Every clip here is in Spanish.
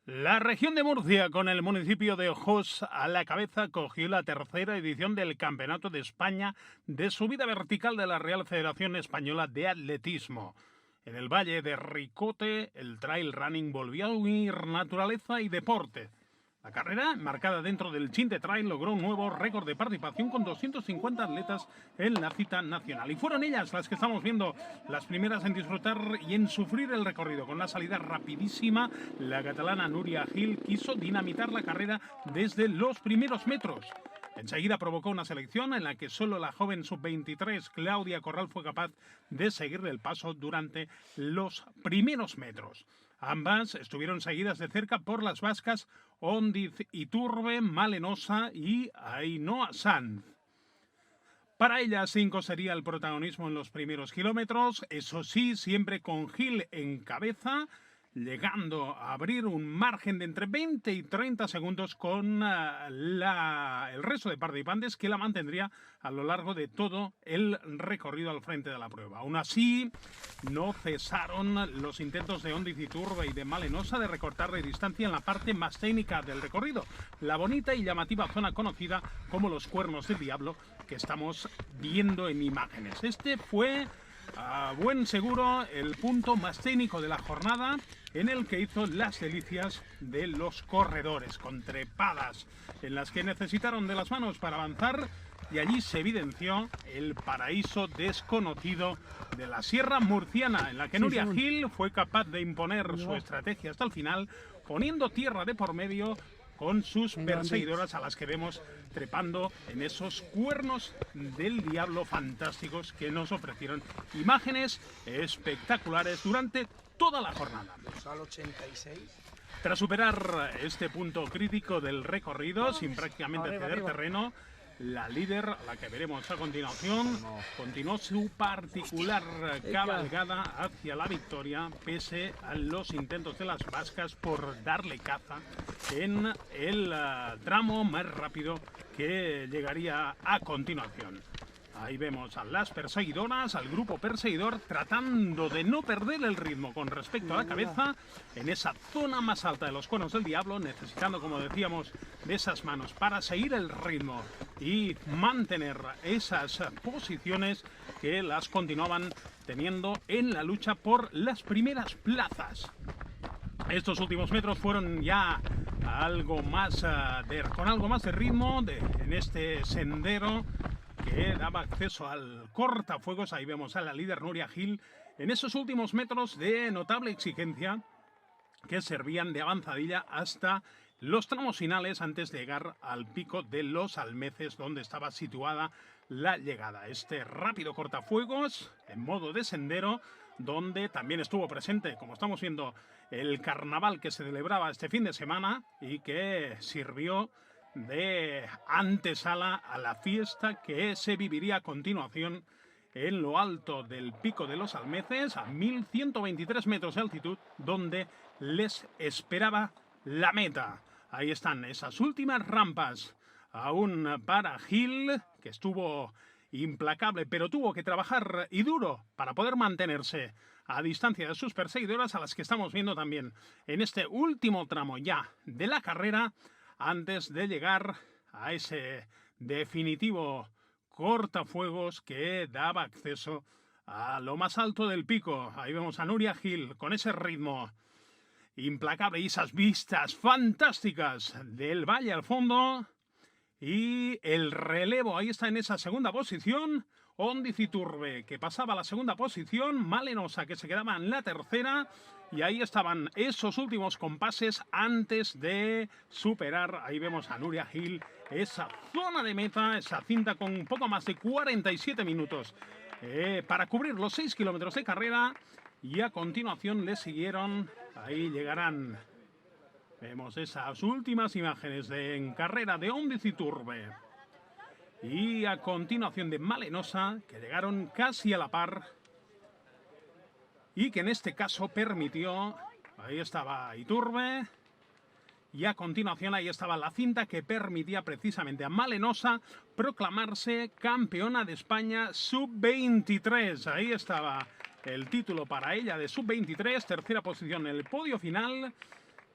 La región de Murcia, con el municipio de Ojos a la cabeza, cogió la tercera edición del Campeonato de España de subida vertical de la Real Federación Española de Atletismo. En el Valle de Ricote, el trail running volvió a unir naturaleza y deporte. La carrera, marcada dentro del Chinte Trail, logró un nuevo récord de participación con 250 atletas en la cita nacional. Y fueron ellas las que estamos viendo, las primeras en disfrutar y en sufrir el recorrido. Con la salida rapidísima, la catalana Núria Gil quiso dinamitar la carrera desde los primeros metros. Enseguida provocó una selección en la que solo la joven sub-23 Claudia Corral fue capaz de seguirle el paso durante los primeros metros. Ambas estuvieron seguidas de cerca por las vascas Ondiz Iturbe, Malenosa y Ainhoa Sanz. Para ellas, 5 sería el protagonismo en los primeros kilómetros, eso sí, siempre con Gil en cabeza, llegando a abrir un margen de entre 20 y 30 segundos con el resto de participantes, que la mantendría a lo largo de todo el recorrido al frente de la prueba. Aún así, no cesaron los intentos de Ondiz Iturbe y de Malenosa de recortar de distancia en la parte más técnica del recorrido, la bonita y llamativa zona conocida como los Cuernos del Diablo, que estamos viendo en imágenes. Este fue a buen seguro el punto más técnico de la jornada, en el que hizo las delicias de los corredores, con trepadas en las que necesitaron de las manos para avanzar, y allí se evidenció el paraíso desconocido de la Sierra Murciana, en la que Núria Gil fue capaz de imponer su estrategia hasta el final, poniendo tierra de por medio con sus perseguidoras, a las que vemos trepando en esos Cuernos del Diablo fantásticos que nos ofrecieron imágenes espectaculares durante toda la jornada. Al 86. Tras superar este punto crítico del recorrido, sin prácticamente ceder terreno, la líder, la que veremos a continuación, continuó su particular cabalgada hacia la victoria, pese a los intentos de las vascas por darle caza en el tramo más rápido que llegaría a continuación. Ahí vemos a las perseguidoras, al grupo perseguidor, tratando de no perder el ritmo con respecto a la cabeza en esa zona más alta de los Cuernos del Diablo, necesitando, como decíamos, de esas manos para seguir el ritmo y mantener esas posiciones que las continuaban teniendo en la lucha por las primeras plazas. Estos últimos metros fueron ya algo más con algo más de ritmo en este sendero que daba acceso al cortafuegos. Ahí vemos a la líder Núria Gil en esos últimos metros de notable exigencia, que servían de avanzadilla hasta los tramos finales antes de llegar al pico de los Almeces, donde estaba situada la llegada. Este rápido cortafuegos en modo de sendero, donde también estuvo presente, como estamos viendo, el carnaval que se celebraba este fin de semana y que sirvió de antesala a la fiesta que se viviría a continuación en lo alto del pico de los Almeces, a 1123 metros de altitud, donde les esperaba la meta. Ahí están esas últimas rampas, aún para Gil, que estuvo implacable, pero tuvo que trabajar y duro para poder mantenerse a distancia de sus perseguidoras, a las que estamos viendo también en este último tramo ya de la carrera, antes de llegar a ese definitivo cortafuegos que daba acceso a lo más alto del pico. Ahí vemos a Núria Gil con ese ritmo implacable y esas vistas fantásticas del valle al fondo. Y el relevo, ahí está en esa segunda posición, Ondiz Iturbe, que pasaba a la segunda posición, Malenosa, que se quedaba en la tercera, y ahí estaban esos últimos compases antes de superar, ahí vemos a Núria Gil, esa zona de meta, esa cinta con un poco más de 47 minutos para cubrir los 6 kilómetros de carrera, y a continuación le siguieron, ahí llegarán. Vemos esas últimas imágenes en carrera de Ondiz Iturbe y a continuación de Malenosa, que llegaron casi a la par y que en este caso permitió, ahí estaba Iturbe, y a continuación ahí estaba la cinta que permitía precisamente a Malenosa proclamarse campeona de España sub-23. Ahí estaba el título para ella de sub-23, tercera posición en el podio final.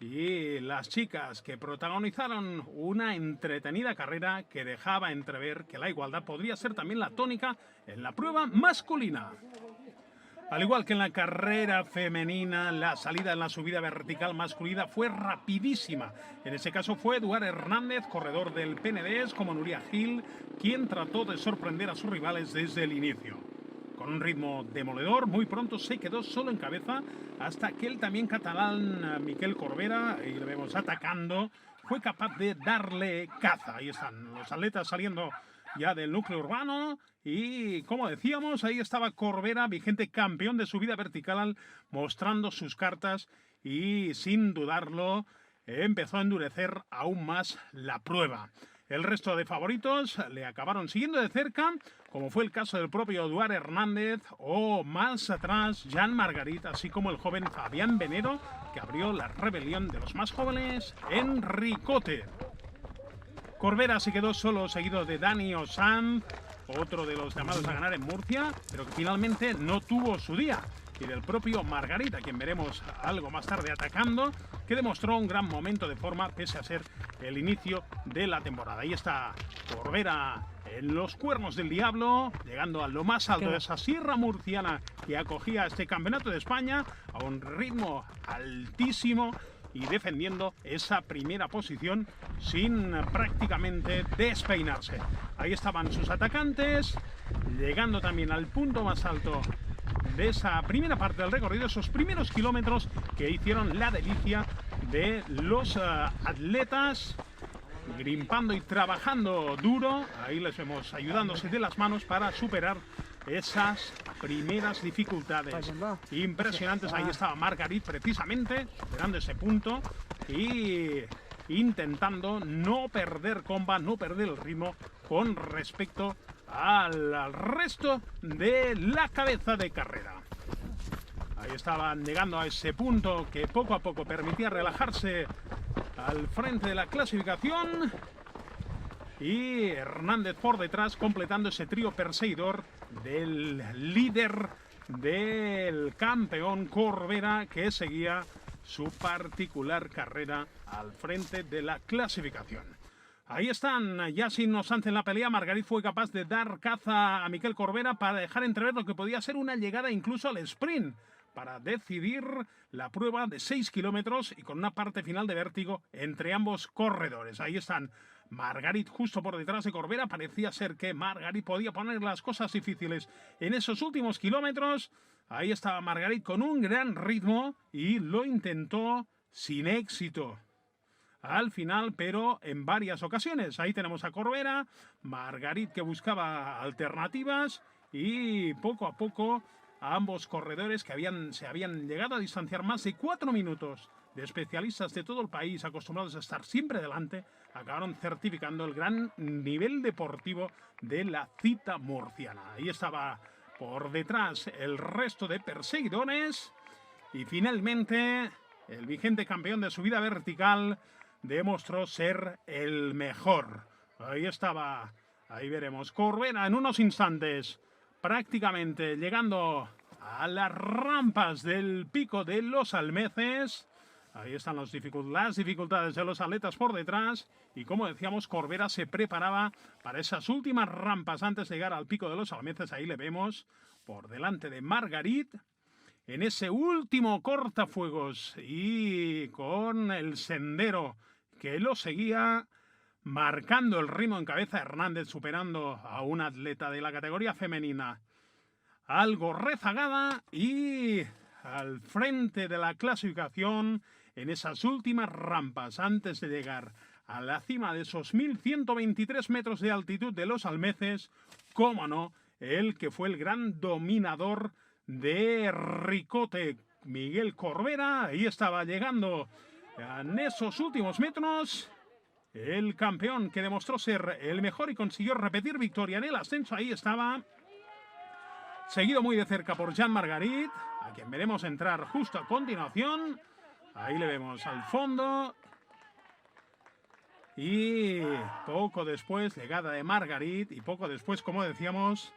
y las chicas que protagonizaron una entretenida carrera que dejaba entrever que la igualdad podría ser también la tónica en la prueba masculina. Al igual que en la carrera femenina, la salida en la subida vertical masculina fue rapidísima. En ese caso fue Eduard Hernández, corredor del Penedès, como Núria Gil, quien trató de sorprender a sus rivales desde el inicio. Con un ritmo demoledor, muy pronto se quedó solo en cabeza hasta que el también catalán Miquel Corbera, y lo vemos atacando, fue capaz de darle caza. Ahí están los atletas saliendo ya del núcleo urbano y, como decíamos, ahí estaba Corbera, vigente campeón de subida vertical, mostrando sus cartas y, sin dudarlo, empezó a endurecer aún más la prueba. El resto de favoritos le acabaron siguiendo de cerca, como fue el caso del propio Eduard Hernández o más atrás Jan Margarit, así como el joven Fabián Venero, que abrió la rebelión de los más jóvenes en Ricote. Corbera se quedó solo, seguido de Dani Osanz, otro de los llamados a ganar en Murcia, pero que finalmente no tuvo su día. Y del propio Margarit, a quien veremos algo más tarde atacando, que demostró un gran momento de forma pese a ser el inicio de la temporada. Ahí está Corbera en los Cuernos del Diablo, llegando a lo más alto de esa sierra murciana que acogía este campeonato de España a un ritmo altísimo y defendiendo esa primera posición sin prácticamente despeinarse. Ahí estaban sus atacantes, llegando también al punto más alto de esa primera parte del recorrido, esos primeros kilómetros que hicieron la delicia de los atletas, grimpando y trabajando duro. Ahí les vemos ayudándose de las manos para superar esas primeras dificultades impresionantes. Ahí estaba Margarit precisamente superando ese punto y intentando no perder comba, no perder el ritmo con respecto al resto de la cabeza de carrera. Ahí estaban llegando a ese punto que poco a poco permitía relajarse al frente de la clasificación, y Hernández por detrás completando ese trío perseguidor del líder del campeón Corbera, que seguía su particular carrera al frente de la clasificación. Ahí están, ya sin Osanz en la pelea. Margarit fue capaz de dar caza a Miquel Corbera para dejar entrever lo que podía ser una llegada incluso al sprint, para decidir la prueba de 6 kilómetros y con una parte final de vértigo entre ambos corredores. Ahí están Margarit justo por detrás de Corbera. Parecía ser que Margarit podía poner las cosas difíciles en esos últimos kilómetros. Ahí estaba Margarit con un gran ritmo y lo intentó sin éxito al final, pero en varias ocasiones. Ahí tenemos a Corbera, Margarit que buscaba alternativas y poco a poco a ambos corredores que se habían llegado a distanciar más de 4 minutos de especialistas de todo el país acostumbrados a estar siempre delante, acabaron certificando el gran nivel deportivo de la cita murciana. Ahí estaba por detrás el resto de perseguidores y finalmente el vigente campeón de subida vertical demostró ser el mejor. Ahí estaba, ahí veremos Corbera en unos instantes, prácticamente llegando a las rampas del pico de los Almeces. Ahí están las dificultades de los atletas por detrás. Y como decíamos, Corbera se preparaba para esas últimas rampas antes de llegar al pico de los Almeces. Ahí le vemos por delante de Margarit en ese último cortafuegos y con el sendero que lo seguía, marcando el ritmo en cabeza. Hernández superando a un atleta de la categoría femenina algo rezagada y al frente de la clasificación en esas últimas rampas antes de llegar a la cima de esos 1123 metros de altitud de los Almeces, cómo no, el que fue el gran dominador de Ricote, Miquel Corbera. Ahí estaba llegando en esos últimos metros el campeón que demostró ser el mejor y consiguió repetir victoria en el ascenso. Ahí estaba, seguido muy de cerca por Jan Margarit, a quien veremos entrar justo a continuación. Ahí le vemos al fondo. Y poco después, llegada de Margarit, y poco después, como decíamos,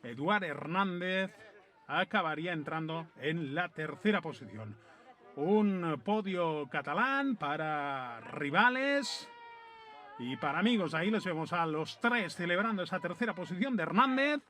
Eduard Hernández acabaría entrando en la tercera posición. un podio catalán para rivales y para amigos. Ahí les vemos a los tres celebrando esa tercera posición de Hernández.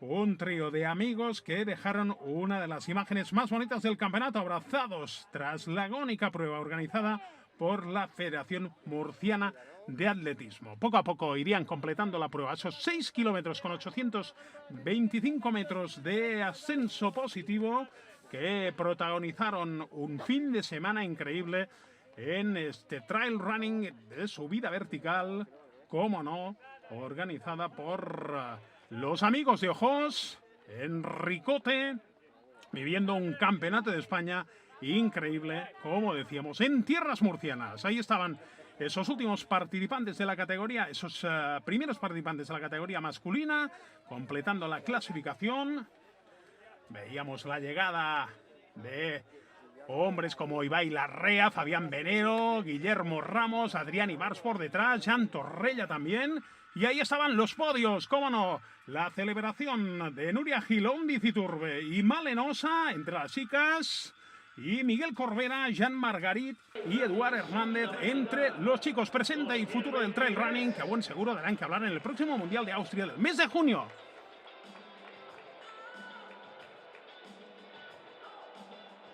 Un trío de amigos que dejaron una de las imágenes más bonitas del campeonato, abrazados tras la agónica prueba organizada por la Federación Murciana de Atletismo. Poco a poco irían completando la prueba, esos 6 kilómetros con 825 metros de ascenso positivo que protagonizaron un fin de semana increíble en este trail running de subida vertical, como no, organizada por los amigos de Ojos, en Ricote, viviendo un campeonato de España increíble, como decíamos, en tierras murcianas. Ahí estaban esos últimos participantes de la categoría, esos primeros participantes de la categoría masculina, completando la clasificación. Veíamos la llegada de hombres como Ibai Larrea, Fabián Venero, Guillermo Ramos, Adrián Ibars por detrás, Jan Torrella también. Y ahí estaban los podios, cómo no, la celebración de Nuria Gilón, Diciturbe y Malenosa entre las chicas, y Miguel Corbera, Jean Margarit y Eduard Hernández entre los chicos. Presente y futuro del trail running, que a buen seguro darán que hablar en el próximo Mundial de Austria del mes de junio.